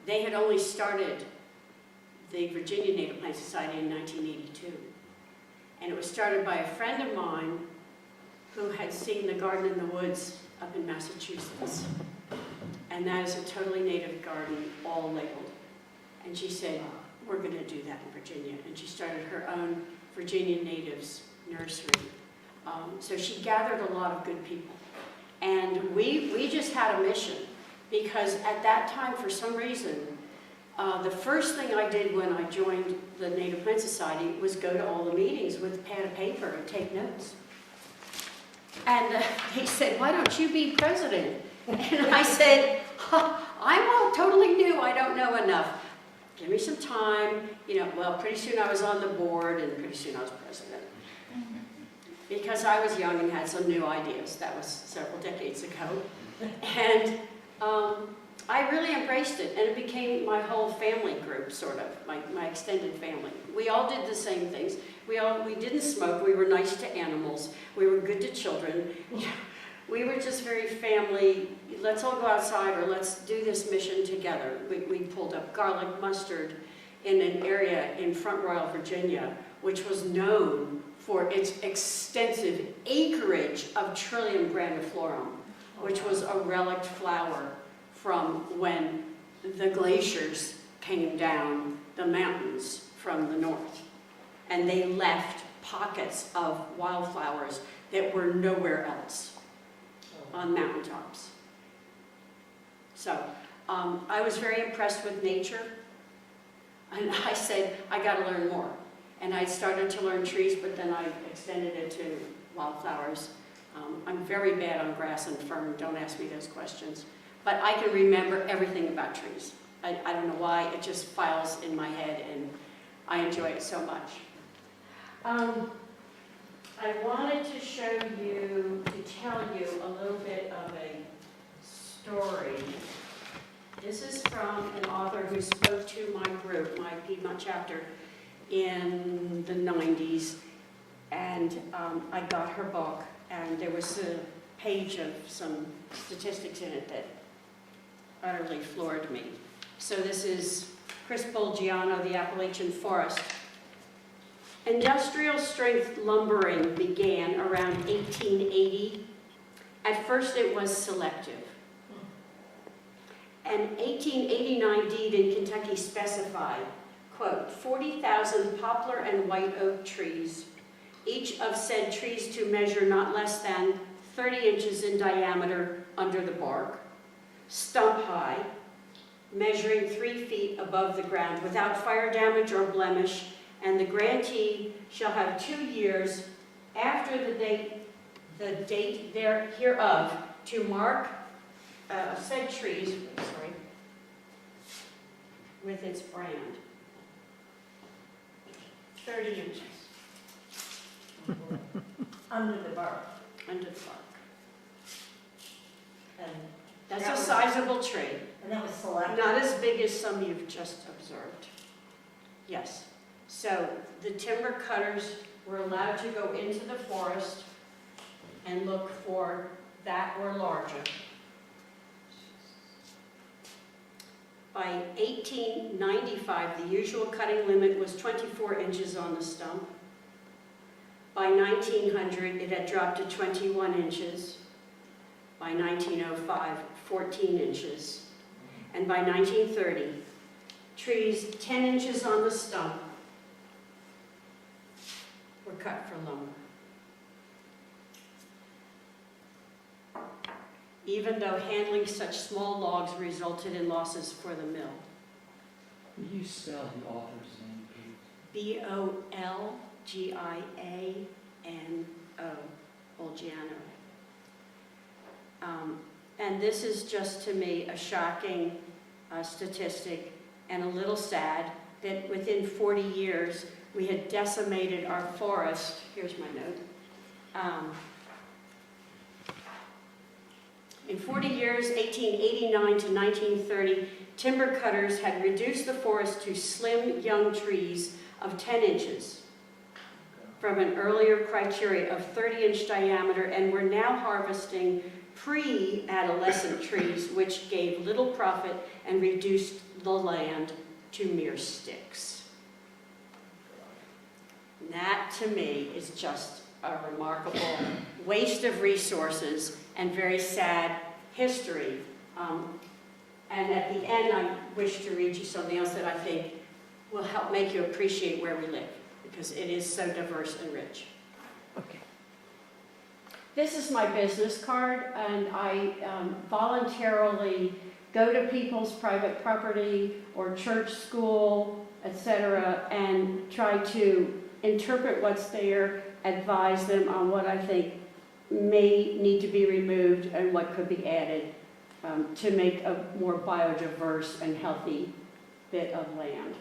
they had only started the Virginia Native Plant Society in 1982. And it was started by a friend of mine who had seen the Garden in the Woods up in Massachusetts. And that is a totally native garden, all labeled. And she said, we're going to do that in Virginia. And she started her own Virginia Natives nursery. So she gathered a lot of good people. And we just had a mission, because at that time, for some reason, the first thing I did when I joined the Native Plant Society was go to all the meetings with a pad of paper and take notes. And they said, why don't you be president? And I said, I'm all totally new, I don't know enough. Give me some time. Well, pretty soon I was on the board, and pretty soon I was president. Because I was young and had some new ideas. That was several decades ago. And I really embraced it, and it became my whole family group, sort of, my extended family. We all did the same things. We didn't smoke, we were nice to animals, we were good to children. We were just very family, let's all go outside, or let's do this mission together. We pulled up garlic mustard in an area in Front Royal, Virginia, which was known for its extensive acreage of Trillium grandiflorum, which was a relict flower from when the glaciers came down the mountains from the north. And they left pockets of wildflowers that were nowhere else on mountaintops. So I was very impressed with nature, and I said, I got to learn more. And I started to learn trees, but then I extended it to wildflowers. I'm very bad on grass and fern, don't ask me those questions. But I can remember everything about trees. I don't know why, it just files in my head, and I enjoy it so much. I wanted to show you, to tell you a little bit of a story. This is from an author who spoke to my group, my Piedmont chapter, in the 90s, and I got her book, and there was a page of some statistics in it that utterly floored me. So this is Chris Bolgiano, The Appalachian Forest. Industrial strength lumbering began around 1880. At first it was selective. An 1889 deed in Kentucky specified, quote, 40,000 poplar and white oak trees, each of said trees to measure not less than 30 inches in diameter under the bark, stump high, measuring 3 feet above the ground without fire damage or blemish, and the grantee shall have 2 years after the date hereof to mark said trees with its brand. 30 inches. Under the bark. Under the bark. And That's that a was- sizable tree. and that was selected. Not as big as some you've just observed. Yes. So the timber cutters were allowed to go into the forest and look for that or larger. By 1895, the usual cutting limit was 24 inches on the stump. By 1900, it had dropped to 21 inches. By 1905, 14 inches. And by 1930, trees 10 inches on the stump were cut for lumber. Even though handling such small logs resulted in losses for the mill. Will you spell the author's name, please? Bolgiano, Bolgiano. And this is just, to me, a shocking statistic and a little sad that within 40 years we had decimated our forest. Here's my note. In 40 years, 1889 to 1930, timber cutters had reduced the forest to slim young trees of 10 inches from an earlier criteria of 30-inch diameter, and were now harvesting pre-adolescent trees, which gave little profit and reduced the land to mere sticks. And that, to me, is just a remarkable waste of resources and very sad history. And at the end, I wish to read you something else that I think will help make you appreciate where we live, because it is so diverse and rich. Okay. This is my business card, and I voluntarily go to people's private property or church, school, etc., and try to interpret what's there, advise them on what I think may need to be removed and what could be added to make a more biodiverse and healthy bit of land.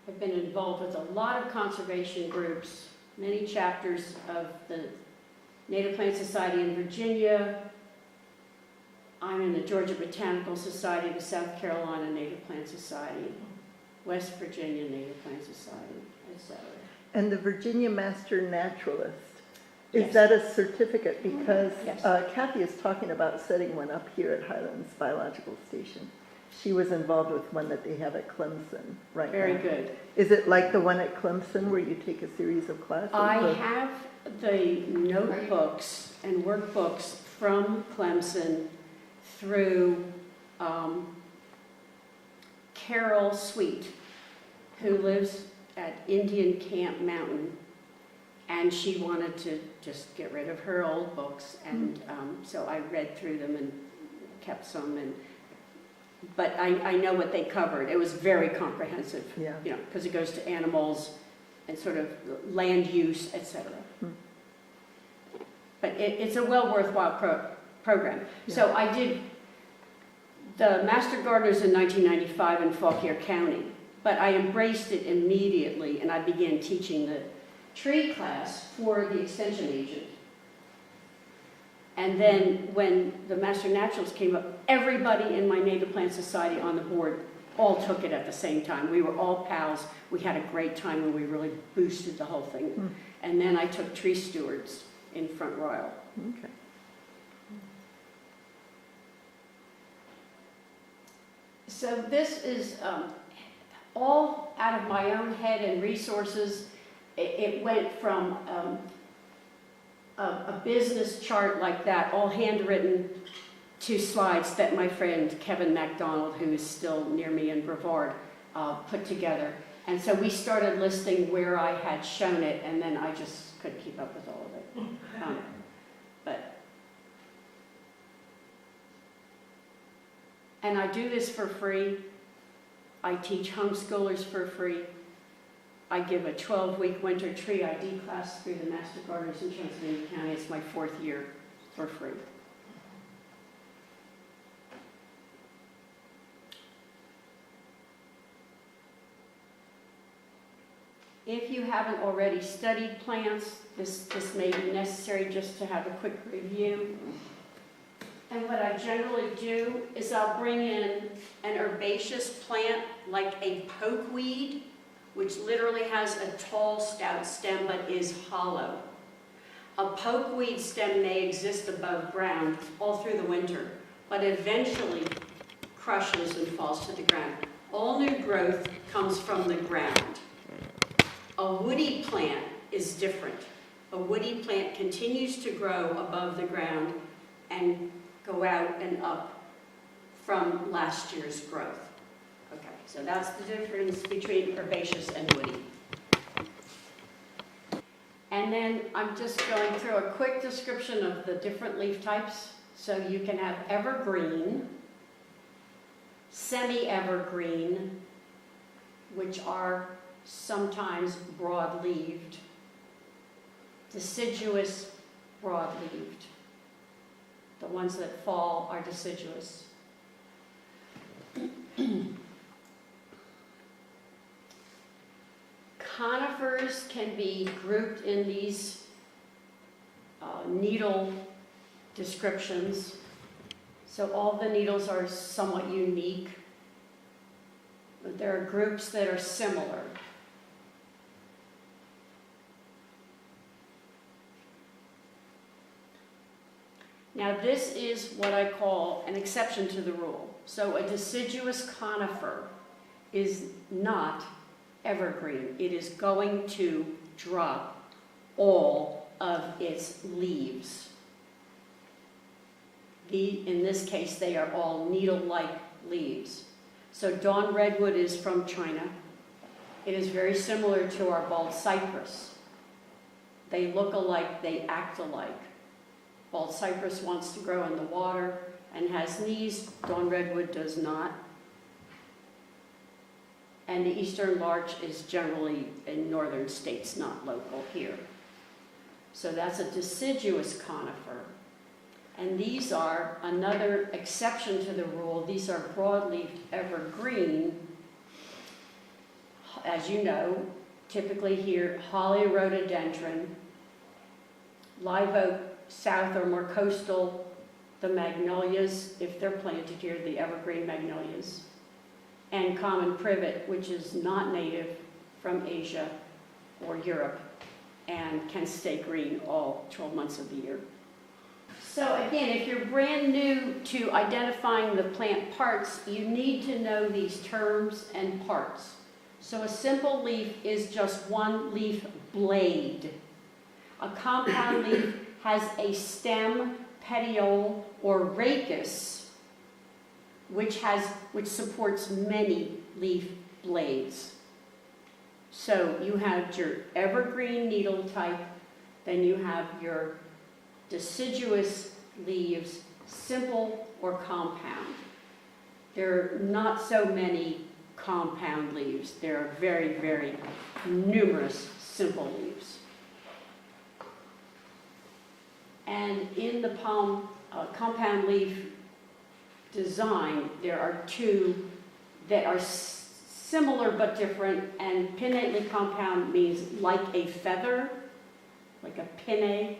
I've been involved with a lot of conservation groups, many chapters of the Native Plant Society in Virginia. I'm in the Georgia Botanical Society, the South Carolina Native Plant Society, West Virginia Native Plant Society, etc. And the Virginia Master Naturalist, is Yes. that a certificate? Because Yes. Kathy is talking about setting one up here at Highlands Biological Station. She was involved with one that they have at Clemson right Very now. good. Is it like the one at Clemson where you take a series of classes? I or- have the notebooks and workbooks from Clemson through Carol Sweet, who lives at Indian Camp Mountain, and she wanted to just get rid of her old books, and so I read through them and kept some, but I know what they covered. It was very comprehensive, Yeah. you know, because it goes to animals and sort of land use, etc. But it's a well worthwhile program. So I did the Master Gardeners in 1995 in Fauquier County, but I embraced it immediately, and I began teaching the tree class for the extension agent. And then when the Master Naturalists came up, everybody in my Native Plant Society on the board all took it at the same time. We were all pals. We had a great time, and we really boosted the whole thing. And then I took tree stewards in Front Royal. Okay. So this is all out of my own head and resources. It went from a business chart like that, all handwritten, to slides that my friend Kevin MacDonald, who is still near me in Brevard, put together. And so we started listing where I had shown it, and then I just couldn't keep up with all of it. And I do this for free. I teach homeschoolers for free. I give a 12-week winter tree ID class through the Master Gardeners in Transylvania County. It's my 4th year for free. If you haven't already studied plants, this may be necessary just to have a quick review. And what I generally do is I'll bring in an herbaceous plant like a pokeweed, which literally has a tall, stout stem but is hollow. A pokeweed stem may exist above ground all through the winter, but eventually crushes and falls to the ground. All new growth comes from the ground. A woody plant is different. A woody plant continues to grow above the ground and go out and up from last year's growth. Okay, so that's the difference between herbaceous and woody. And then I'm just going through a quick description of the different leaf types. So you can have evergreen, semi-evergreen, which are sometimes broad-leaved, deciduous, broad-leaved. The ones that fall are deciduous. Conifers can be grouped in these needle descriptions. So all the needles are somewhat unique, but there are groups that are similar. Now, this is what I call an exception to the rule. So a deciduous conifer is not evergreen. It is going to drop all of its leaves. In this case, they are all needle-like leaves. So dawn redwood is from China. It is very similar to our bald cypress. They look alike, they act alike. Bald cypress wants to grow in the water and has knees. Dawn redwood does not. And the eastern larch is generally in northern states, not local here. So that's a deciduous conifer. And these are another exception to the rule. These are broadleaf evergreen. As you know, typically here, holly rhododendron, live oak, south or more coastal, the magnolias, if they're planted here, the evergreen magnolias, and common privet, which is not native from Asia or Europe and can stay green all 12 months of the year. So again, if you're brand new to identifying the plant parts, you need to know these terms and parts. So a simple leaf is just one leaf blade. A compound leaf has a stem, petiole, or rachis, which supports many leaf blades. So you have your evergreen needle type, then you have your deciduous leaves, simple or compound. There are not so many compound leaves. There are very, very numerous simple leaves. And in the palm compound leaf design, there are two that are similar but different, and pinnately compound means like a feather, like a pinnae,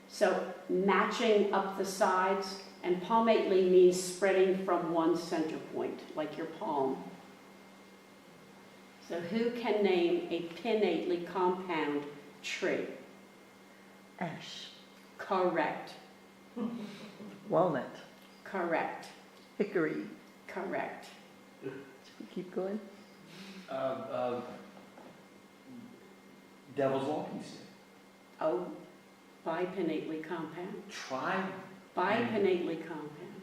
so matching up the sides, and palmately means spreading from one center point, like your palm. So who can name a pinnately compound tree? Ash, Correct. walnut, Correct. hickory. Correct. Should we keep going? Devil's walking stick. Oh, bipinnately compound. Try. Bipinnately compound.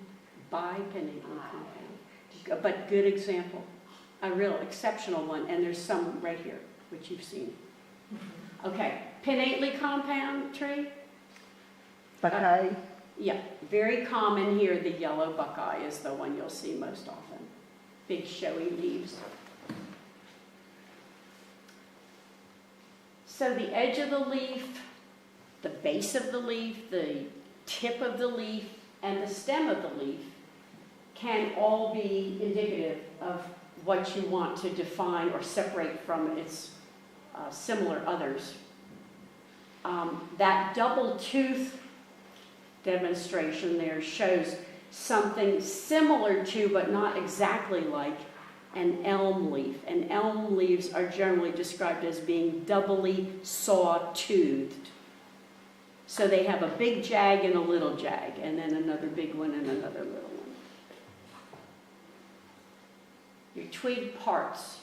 Bipinnately compound. But good example. A real exceptional one. And there's some right here, which you've seen. Okay. Pinnately compound tree? Buckeye, Yeah. Very common here. The yellow buckeye is the one you'll see most often. Big showy leaves. So the edge of the leaf, the base of the leaf, the tip of the leaf, and the stem of the leaf can all be indicative of what you want to define or separate from its similar others. That double tooth demonstration there shows something similar to, but not exactly like, an elm leaf. And elm leaves are generally described as being doubly saw-toothed. So they have a big jag and a little jag, and then another big one and another little one. Your twig parts.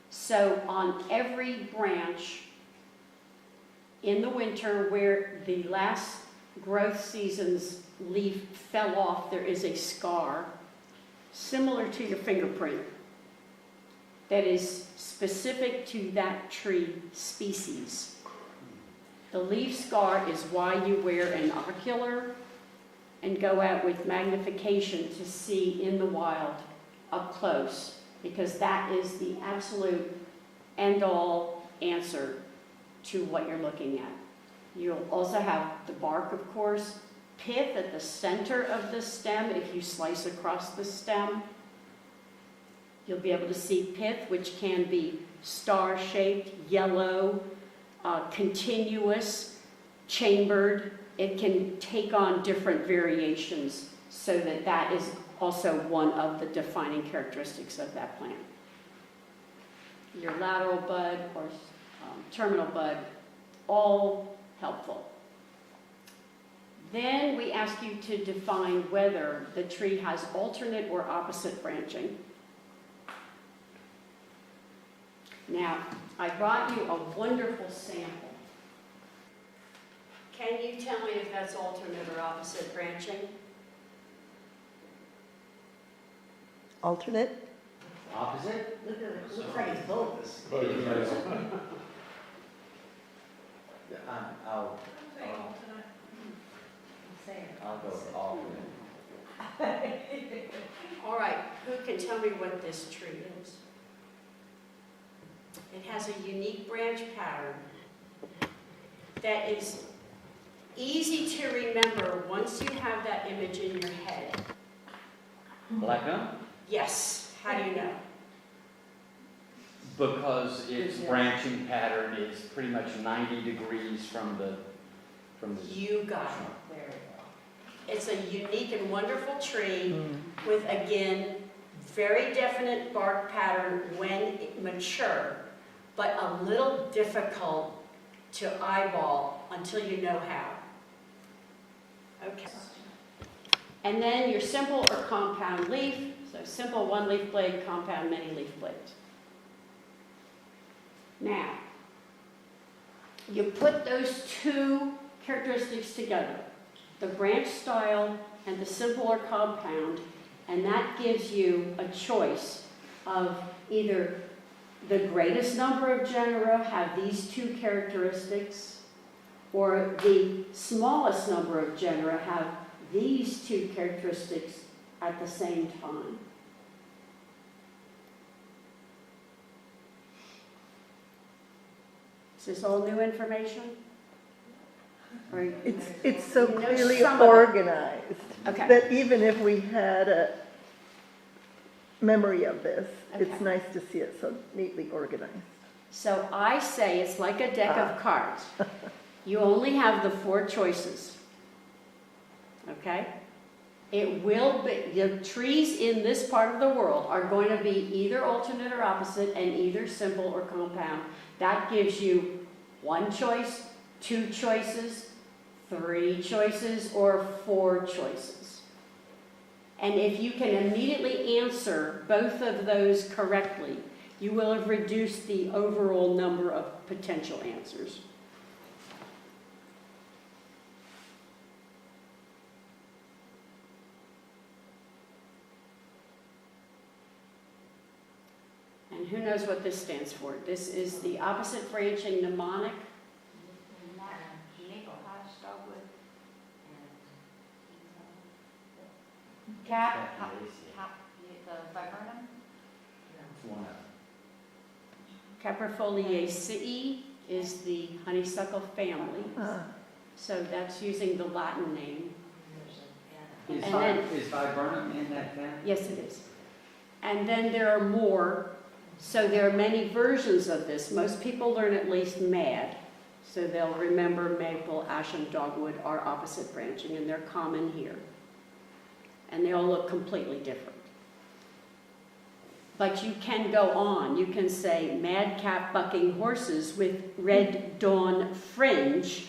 So on every branch in the winter where the last growth season's leaf fell off, there is a scar similar to your fingerprint that is specific to that tree species. The leaf scar is why you wear an ocular and go out with magnification to see in the wild up close, because that is the absolute end-all answer to what you're looking at. You'll also have the bark, of course, pith at the center of the stem. If you slice across the stem, you'll be able to see pith, which can be star-shaped, yellow, continuous, chambered. It can take on different variations, so that that is also one of the defining characteristics of that plant. Your lateral bud or terminal bud, all helpful. Then we ask you to define whether the tree has alternate or opposite branching. Now, I brought you a wonderful sample. Can you tell me if that's alternate or opposite branching? Alternate? Opposite? Look at it, looks like it's both. I'll go with alternate. All right, who can tell me what this tree is? It has a unique branch pattern that is easy to remember once you have that image in your head. Black gum? Yes, how do you know? Because its branching pattern is pretty much 90 degrees from the. You got it. There we go. It's a unique and wonderful tree with, again, very definite bark pattern when mature, but a little difficult to eyeball until you know how. Okay. And then your simple or compound leaf, so simple one-leaf blade, compound many-leaf blades. Now, you put those two characteristics together, the branch style and the simple or compound, and that gives you a choice of either the greatest number of genera have these two characteristics, or the smallest number of genera have these two characteristics at the same time. Is this all new information? Or It's so You know clearly some of it. organized Okay. that even if we had a memory of this, it's Okay. nice to see it so neatly organized. So I say it's like a deck of cards. You only have the 4 choices. Okay? It will be, the trees in this part of the world are going to be either alternate or opposite and either simple or compound. That gives you 1 choice, 2 choices, 3 choices, or 4 choices. And if you can immediately answer both of those correctly, you will have reduced the overall number of potential answers. And who knows what this stands for? This is the opposite branching mnemonic. Maple hash dogwood Cap, the viburnum? Caprifoliaceae is the honeysuckle family. Ah, So that's using the Latin name. Is And then- viburnum in that family? Yes, it is. And then there are more. So there are many versions of this. Most people learn at least MAD. So they'll remember maple, ash, and dogwood are opposite branching, and they're common here. And they all look completely different. But you can go on. You can say madcap bucking horses with red dawn fringe,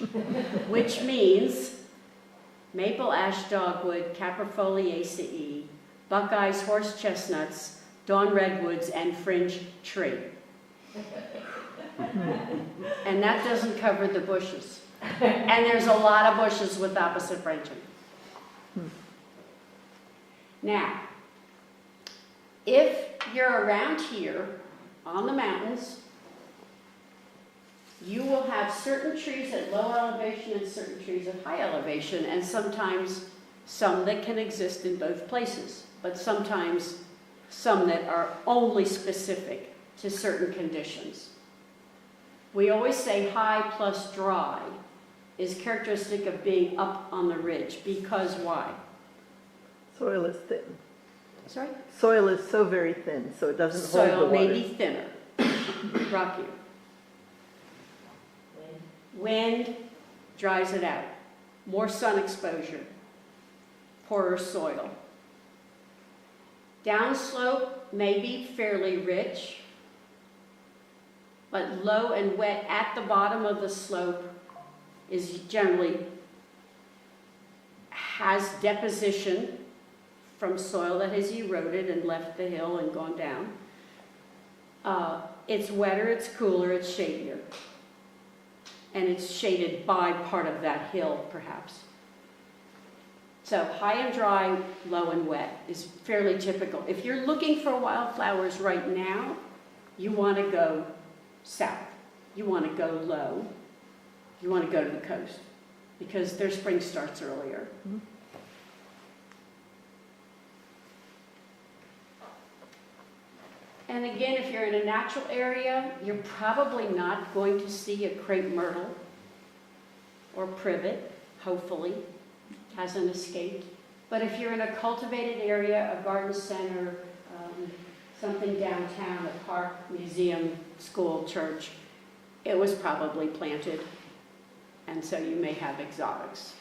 which means maple, ash, dogwood, Caprifoliaceae, buckeyes, horse chestnuts, dawn redwoods, and fringe tree. And that doesn't cover the bushes. And there's a lot of bushes with opposite branching. Now, if you're around here on the mountains, you will have certain trees at low elevation and certain trees at high elevation, and sometimes some that can exist in both places, but sometimes some that are only specific to certain conditions. We always say high plus dry is characteristic of being up on the ridge, because why? soil is thin. Sorry? Soil is so very thin, so it doesn't hold the Soil water. may be thinner, rockier. Wind dries it out. More sun exposure, poorer soil. Downslope may be fairly rich, but low and wet at the bottom of the slope is generally has deposition from soil that has eroded and left the hill and gone down. It's wetter, it's cooler, it's shadier. And it's shaded by part of that hill, perhaps. So high and dry, low and wet is fairly typical. If you're looking for wildflowers right now, you want to go south. You want to go low. You want to go to the coast because their spring starts earlier. Mm-hmm. And again, if you're in a natural area, you're probably not going to see a crepe myrtle or privet, hopefully, hasn't escaped. But if you're in a cultivated area, a garden center, something downtown, a park, museum, school, church, it was probably planted. And so you may have exotics.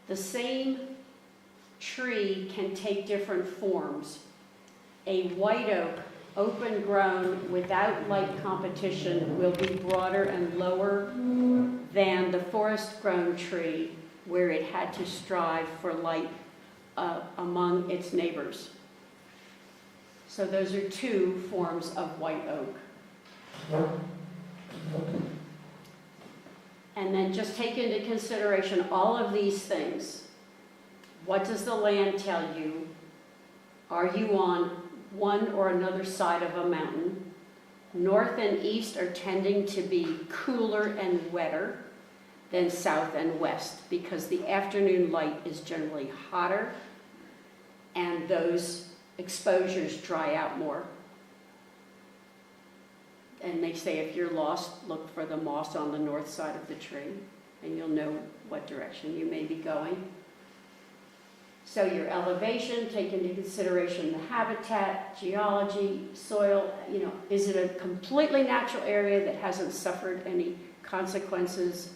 The same tree can take different forms. A white oak, open grown, without light competition, will be broader and lower than the forest grown tree where it had to strive for light among its neighbors. So those are two forms of white oak. And then just take into consideration all of these things. What does the land tell you? Are you on one or another side of a mountain? North and east are tending to be cooler and wetter than south and west because the afternoon light is generally hotter and those exposures dry out more. And they say if you're lost, look for the moss on the north side of the tree and you'll know what direction you may be going. So your elevation, take into consideration the habitat, geology, soil, is it a completely natural area that hasn't suffered any consequences?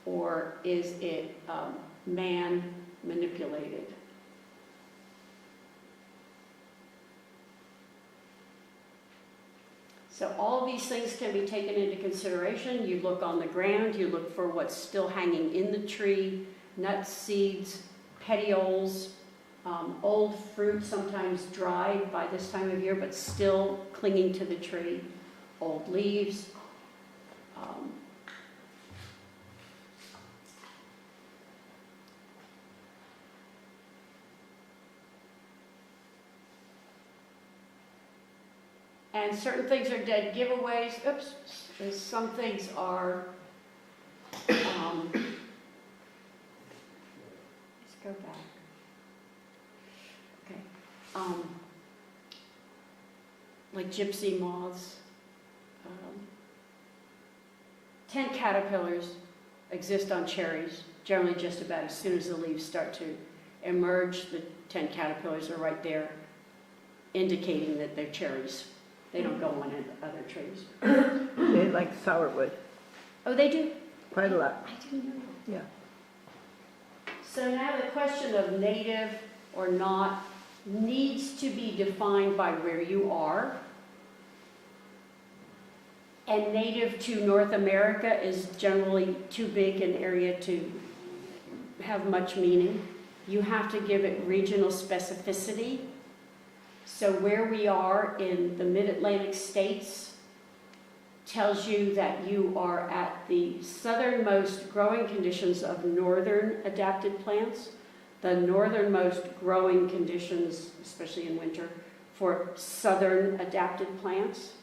Or is it man manipulated? So all of these things can be taken into consideration. You look on the ground, you look for what's still hanging in the tree, nuts, seeds, petioles, old fruit, sometimes dried by this time of year, but still clinging to the tree, old leaves. And certain things are dead giveaways. Oops, some things are, let's go back. Okay. Like gypsy moths. Tent caterpillars exist on cherries, generally just about as soon as the leaves start to emerge. The tent caterpillars are right there, indicating that they're cherries. They don't go on other trees. They like sourwood, Oh, they do? quite a lot, I didn't know that. yeah. So now the question of native or not needs to be defined by where you are. And native to North America is generally too big an area to have much meaning. You have to give it regional specificity. So where we are in the mid-Atlantic states tells you that you are at the southernmost growing conditions of northern adapted plants, the northernmost growing conditions, especially in winter, for southern adapted plants.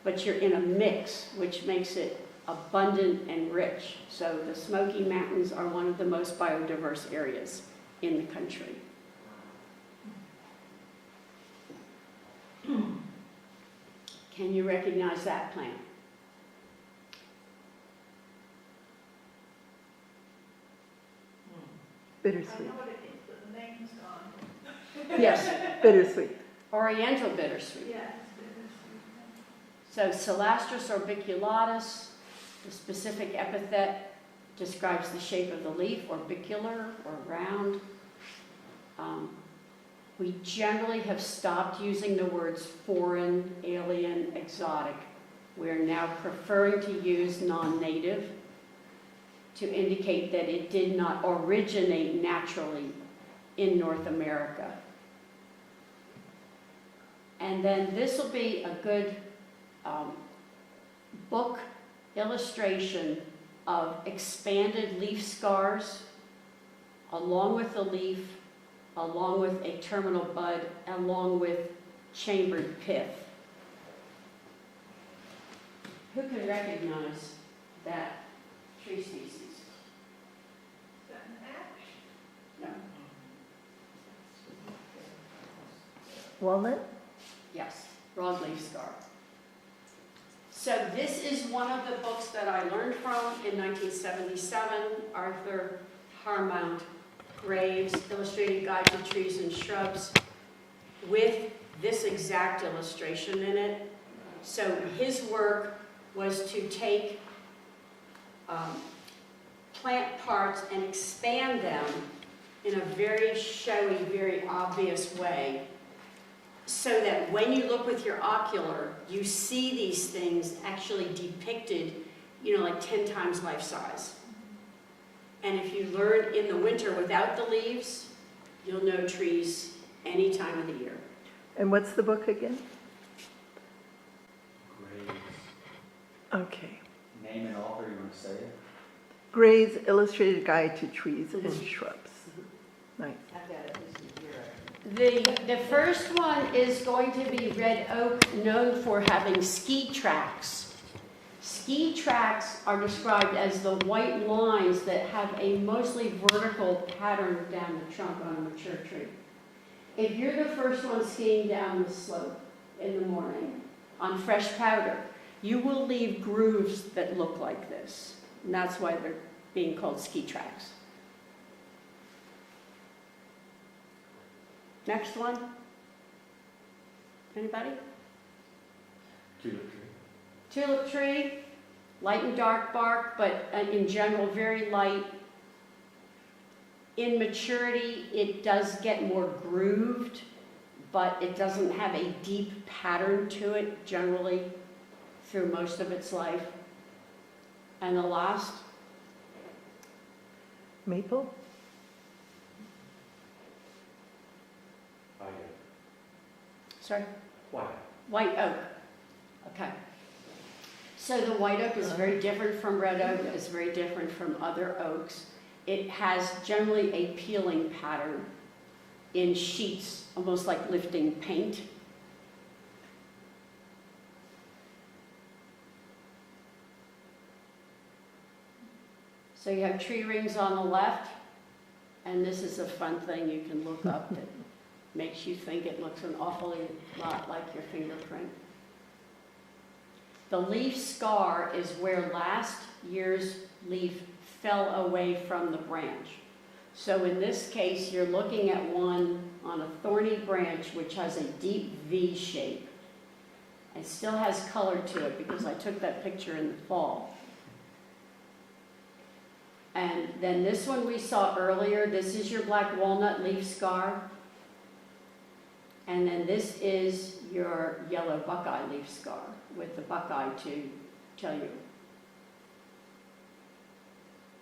But you're in a mix, which makes it abundant and rich. So the Smoky Mountains are one of the most biodiverse areas in the country. Can you recognize that plant? I Bittersweet, know what it is, but the name's gone. Yes, bittersweet. Oriental bittersweet. Yeah. So Celastris orbiculatus, the specific epithet describes the shape of the leaf, orbicular or round. We generally have stopped using the words foreign, alien, exotic. We're now preferring to use non-native. to indicate that it did not originate naturally in North America. And then this will be a good book illustration of expanded leaf scars along with the leaf, along with a terminal bud, along with chambered pith. Who can recognize that tree species? Is that an ash? No. Walnut? Yes, broadleaf scar. So this is one of the books that I learned from in 1977, Arthur Harmount Graves' Illustrated Guide to Trees and Shrubs, with this exact illustration in it. So his work was to take plant parts and expand them in a very showy, very obvious way, so that when you look with your ocular, you see these things actually depicted, like 10 times life size. And if you learn in the winter without the leaves, you'll know trees any time of the year. And what's the book again? Gray's Okay. name and author, you want to say it? Gray's Illustrated Guide to Trees and Shrubs. Nice. The first one is going to be red oak, known for having ski tracks. Ski tracks are described as the white lines that have a mostly vertical pattern down the trunk on a mature tree. If you're the first one skiing down the slope in the morning on fresh powder, you will leave grooves that look like this. And that's why they're being called ski tracks. Next one. Anybody? Tulip tree. Tulip tree, light and dark bark, but in general very light. In maturity, it does get more grooved, but it doesn't have a deep pattern to it generally through most of its life. And the last, Maple? sorry? White. White oak. Okay. So the white oak is very different from red oak. It's very different from other oaks. It has generally a peeling pattern in sheets, almost like lifting paint. So you have tree rings on the left, and this is a fun thing you can look up that makes you think it looks an awfully lot like your fingerprint. The leaf scar is where last year's leaf fell away from the branch. So in this case, you're looking at one on a thorny branch which has a deep V shape. It still has color to it because I took that picture in the fall. And then this one we saw earlier, this is your black walnut leaf scar. And then this is your yellow buckeye leaf scar with the buckeye to tell you.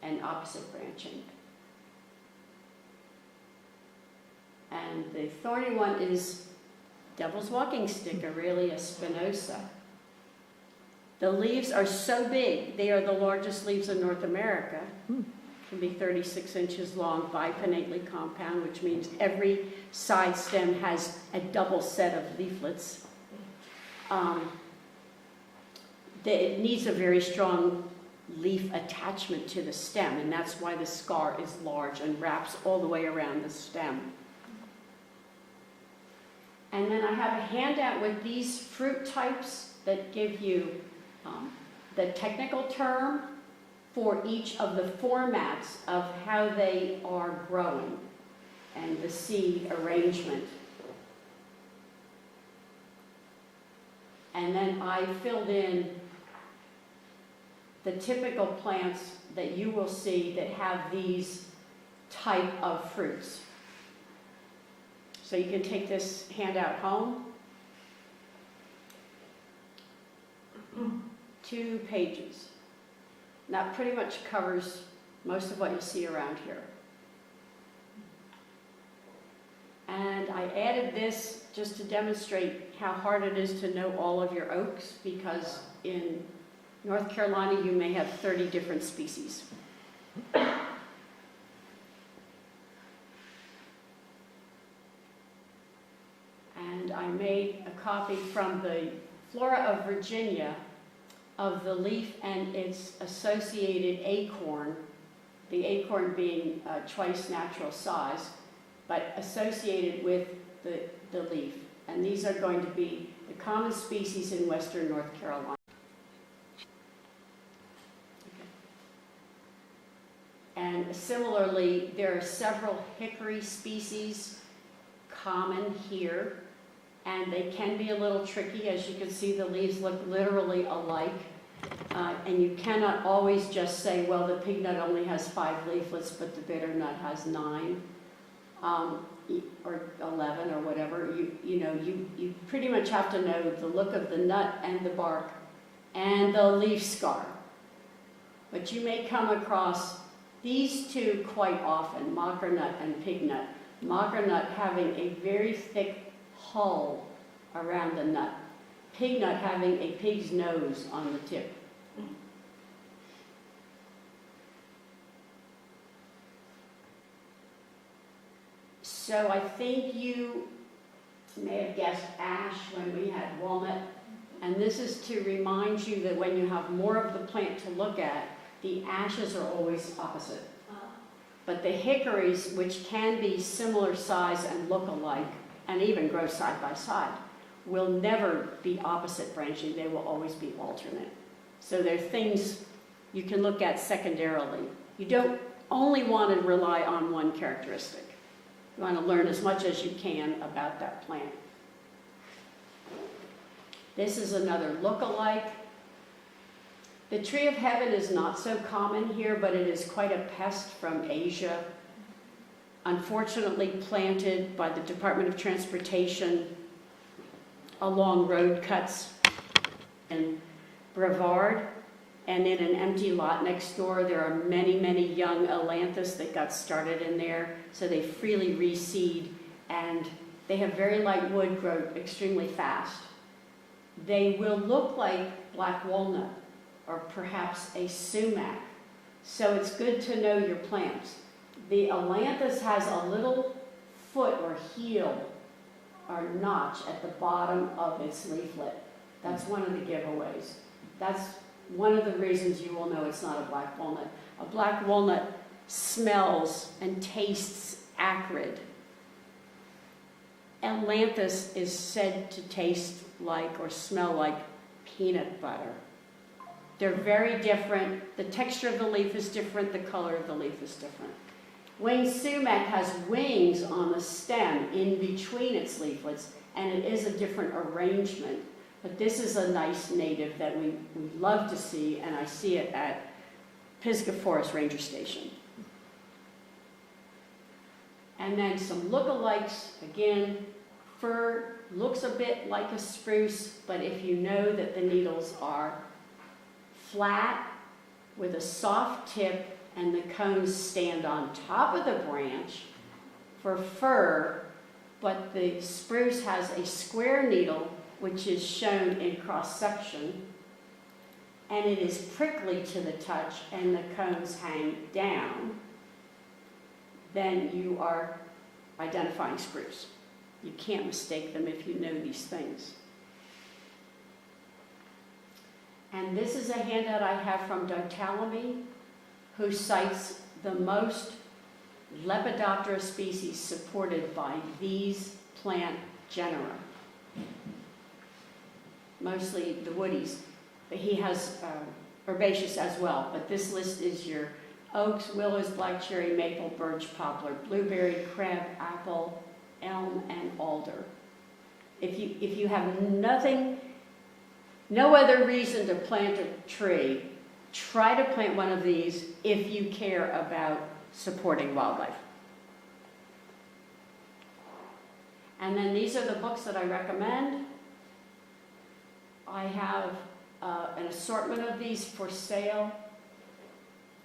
And opposite branching. And the thorny one is devil's walking stick, Aurelia spinosa. The leaves are so big, they are the largest leaves in North America. Can be 36 inches long, bipinnately compound, which means every side stem has a double set of leaflets. It needs a very strong leaf attachment to the stem, and that's why the scar is large and wraps all the way around the stem. And then I have a handout with these fruit types that give you the technical term for each of the formats of how they are growing and the seed arrangement. And then I filled in the typical plants that you will see that have these type of fruits. So you can take this handout home. 2 pages. That pretty much covers most of what you see around here. And I added this just to demonstrate how hard it is to know all of your oaks, because in North Carolina you may have 30 different species. And I made a copy from the Flora of Virginia of the leaf and its associated acorn, the acorn being twice natural size, but associated with the leaf. And these are going to be the common species in western North Carolina. And similarly, there are several hickory species common here, and they can be a little tricky. As you can see, the leaves look literally alike. And you cannot always just say, well, the pignut only has 5 leaflets, but the bitternut has 9. Or 11 or whatever. You pretty much have to know the look of the nut and the bark and the leaf scar. But you may come across these two quite often, mockernut and pignut. Mockernut having a very thick hull around the nut. Pignut having a pig's nose on the tip. So I think you may have guessed ash when we had walnut. And this is to remind you that when you have more of the plant to look at, the ashes are always opposite. But the hickories, which can be similar size and look alike, and even grow side by side, will never be opposite branching. They will always be alternate. So they're things you can look at secondarily. You don't only want to rely on one characteristic. You want to learn as much as you can about that plant. This is another look-alike. The tree of heaven is not so common here, but it is quite a pest from Asia. Unfortunately planted by the Department of Transportation along road cuts in Brevard. And in an empty lot next door, there are many, many young ailanthus that got started in there. So they freely reseed, and they have very light wood, grow extremely fast. They will look like black walnut or perhaps a sumac. So it's good to know your plants. The ailanthus has a little foot or heel or notch at the bottom of its leaflet. That's one of the giveaways. That's one of the reasons you will know it's not a black walnut. A black walnut smells and tastes acrid. Ailanthus is said to taste like or smell like peanut butter. They're very different. The texture of the leaf is different. The color of the leaf is different. Winged sumac has wings on the stem in between its leaflets, and it is a different arrangement. But this is a nice native that we love to see, and I see it at Pisgah Forest Ranger Station. And then some lookalikes. Again, fir looks a bit like a spruce, but if you know that the needles are flat with a soft tip and the cones stand on top of the branch for fir, but the spruce has a square needle which is shown in cross-section, and it is prickly to the touch and the cones hang down, then you are identifying spruce. You can't mistake them if you know these things. And this is a handout I have from Doug Tallamy, who cites the most Lepidoptera species supported by these plant genera. Mostly the woodies, but he has herbaceous as well. But this list is your oaks, willows, black cherry, maple, birch, poplar, blueberry, crab, apple, elm, and alder. If you have no other reason to plant a tree, try to plant one of these if you care about supporting wildlife. And then these are the books that I recommend. I have an assortment of these for sale.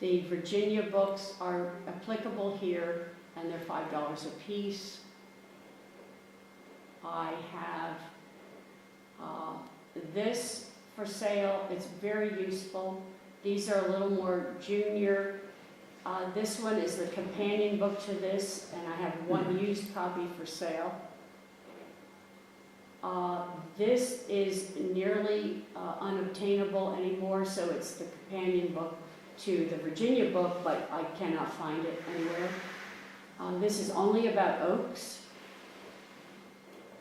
The Virginia books are applicable here, and they're $5 a piece. I have this for sale. It's very useful. These are a little more junior. This one is the companion book to this, and I have one used copy for sale. This is nearly unobtainable anymore, so it's the companion book to the Virginia book, but I cannot find it anywhere. This is only about oaks.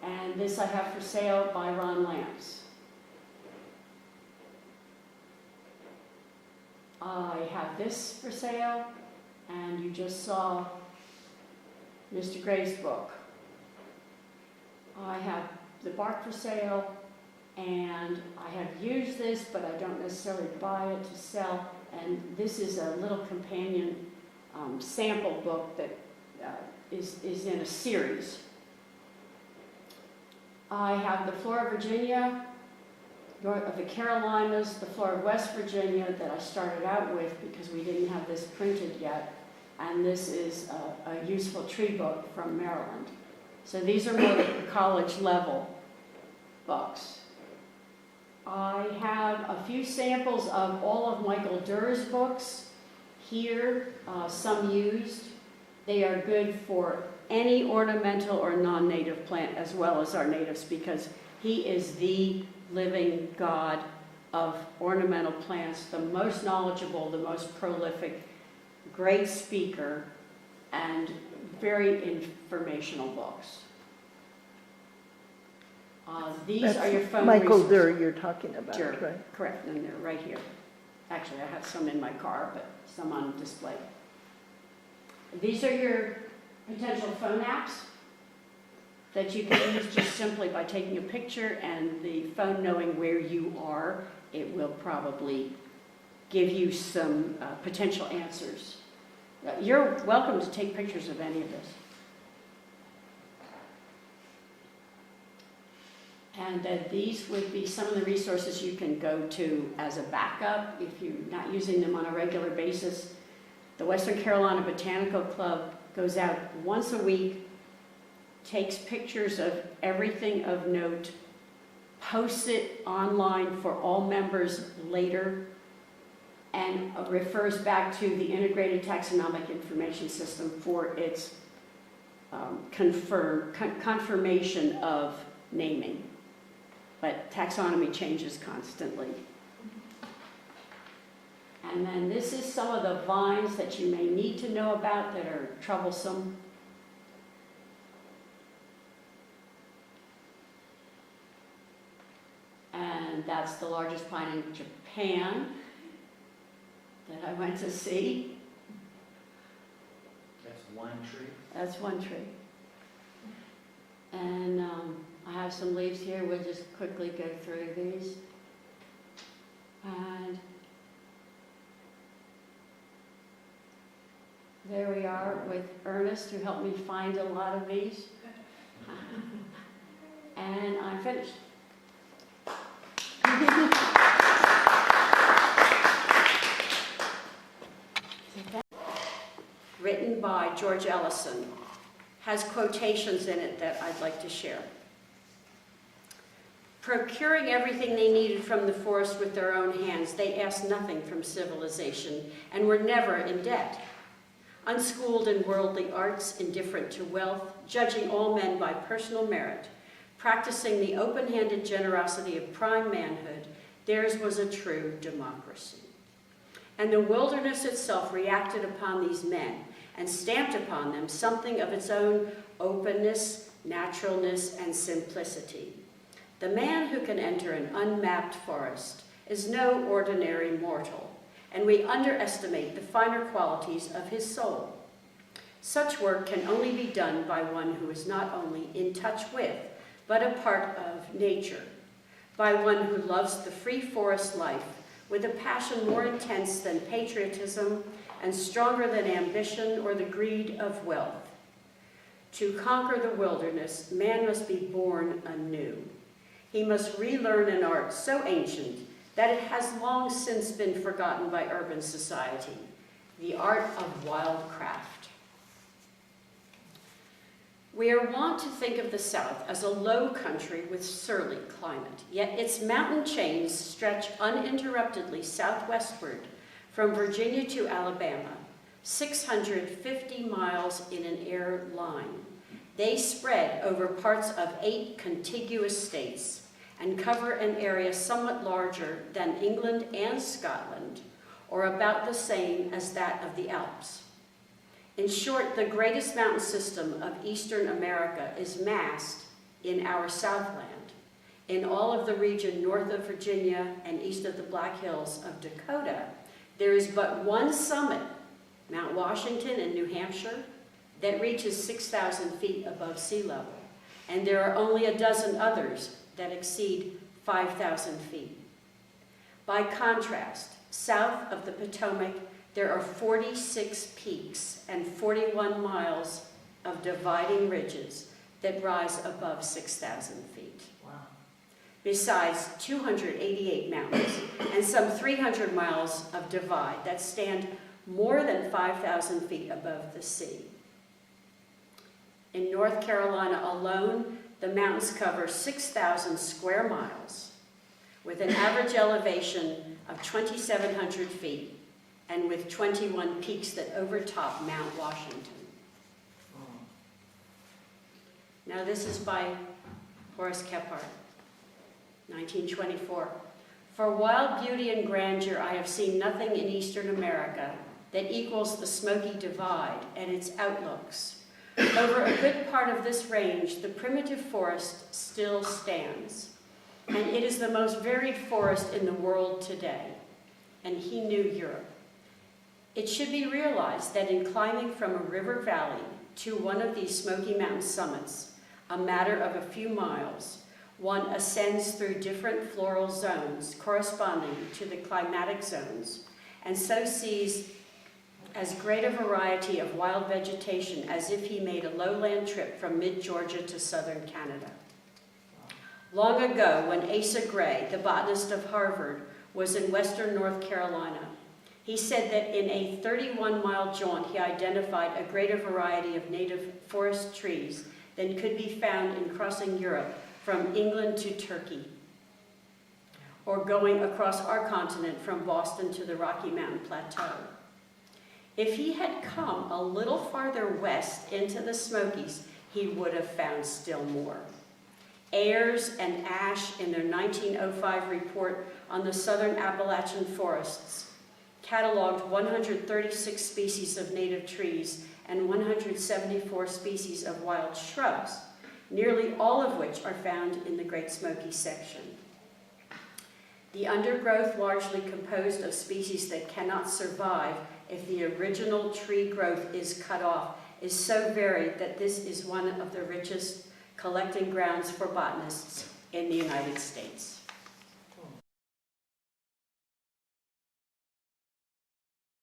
And this I have for sale by Ron Lamps. I have this for sale, and you just saw Mr. Gray's book. I have the bark for sale, and I have used this, but I don't necessarily buy it to sell. And this is a little companion sample book that is in a series. I have the Flora of Virginia, of the Carolinas, the Flora of West Virginia that I started out with because we didn't have this printed yet. And this is a useful tree book from Maryland. So these are more college level books. I have a few samples of all of Michael Durr's books here, some used. They are good for any ornamental or non-native plant as well as our natives, because he is the living god of ornamental plants, the most knowledgeable, the most prolific, great speaker, and very informational books. These are your phone Michael resources. Durr you're talking about, Durr, right? correct, and they're right here. Actually, I have some in my car, but some on display. These are your potential phone apps that you can use just simply by taking a picture and the phone knowing where you are. It will probably give you some potential answers. You're welcome to take pictures of any of this. And these would be some of the resources you can go to as a backup if you're not using them on a regular basis. The Western Carolina Botanical Club goes out once a week, takes pictures of everything of note, posts it online for all members later, and refers back to the Integrated Taxonomic Information System for its confirmation of naming. But taxonomy changes constantly. And then this is some of the vines that you may need to know about that are troublesome. And that's the largest pine in Japan that I went to see. That's one tree. That's one tree. And I have some leaves here. We'll just quickly go through these. And there we are with Ernest, who helped me find a lot of these. And I'm finished. Written by George Ellison, has quotations in it that I'd like to share. Procuring everything they needed from the forest with their own hands, they asked nothing from civilization and were never in debt. Unschooled in worldly arts, indifferent to wealth, judging all men by personal merit, practicing the open-handed generosity of prime manhood, theirs was a true democracy. And the wilderness itself reacted upon these men and stamped upon them something of its own openness, naturalness, and simplicity. The man who can enter an unmapped forest is no ordinary mortal, and we underestimate the finer qualities of his soul. Such work can only be done by one who is not only in touch with, but a part of nature, by one who loves the free forest life with a passion more intense than patriotism and stronger than ambition or the greed of wealth. To conquer the wilderness, man must be born anew. He must relearn an art so ancient that it has long since been forgotten by urban society. the art of wildcraft. We are wont to think of the South as a low country with surly climate, yet its mountain chains stretch uninterruptedly southwestward from Virginia to Alabama, 650 miles in an air line. They spread over parts of 8 contiguous states and cover an area somewhat larger than England and Scotland, or about the same as that of the Alps. In short, the greatest mountain system of Eastern America is massed in our Southland. In all of the region north of Virginia and east of the Black Hills of Dakota, there is but one summit, Mount Washington in New Hampshire, that reaches 6,000 feet above sea level, and there are only a dozen others that exceed 5,000 feet. By contrast, south of the Potomac, there are 46 peaks and 41 miles of dividing ridges that rise above 6,000 feet. Wow. Besides 288 mountains and some 300 miles of divide that stand more than 5,000 feet above the sea. In North Carolina alone, the mountains cover 6,000 square miles with an average elevation of 2,700 feet and with 21 peaks that overtop Mount Washington. Now this is by Horace Kephart, 1924. For wild beauty and grandeur, I have seen nothing in Eastern America that equals the Smoky Divide and its outlooks. Over a good part of this range, the primitive forest still stands, and it is the most varied forest in the world today, and he knew Europe. It should be realized that in climbing from a river valley to one of these Smoky Mountain summits, a matter of a few miles, one ascends through different floral zones corresponding to the climatic zones, and so sees as great a variety of wild vegetation as if he made a lowland trip from mid-Georgia to southern Canada. Long ago, when Asa Gray, the botanist of Harvard, was in western North Carolina, he said that in a 31-mile jaunt he identified a greater variety of native forest trees than could be found in crossing Europe from England to Turkey, or going across our continent from Boston to the Rocky Mountain Plateau. If he had come a little farther west into the Smokies, he would have found still more. Ayers and Ash, in their 1905 report on the southern Appalachian forests, cataloged 136 species of native trees and 174 species of wild shrubs, nearly all of which are found in the Great Smoky section. The undergrowth, largely composed of species that cannot survive if the original tree growth is cut off, is so varied that this is one of the richest collecting grounds for botanists in the United States.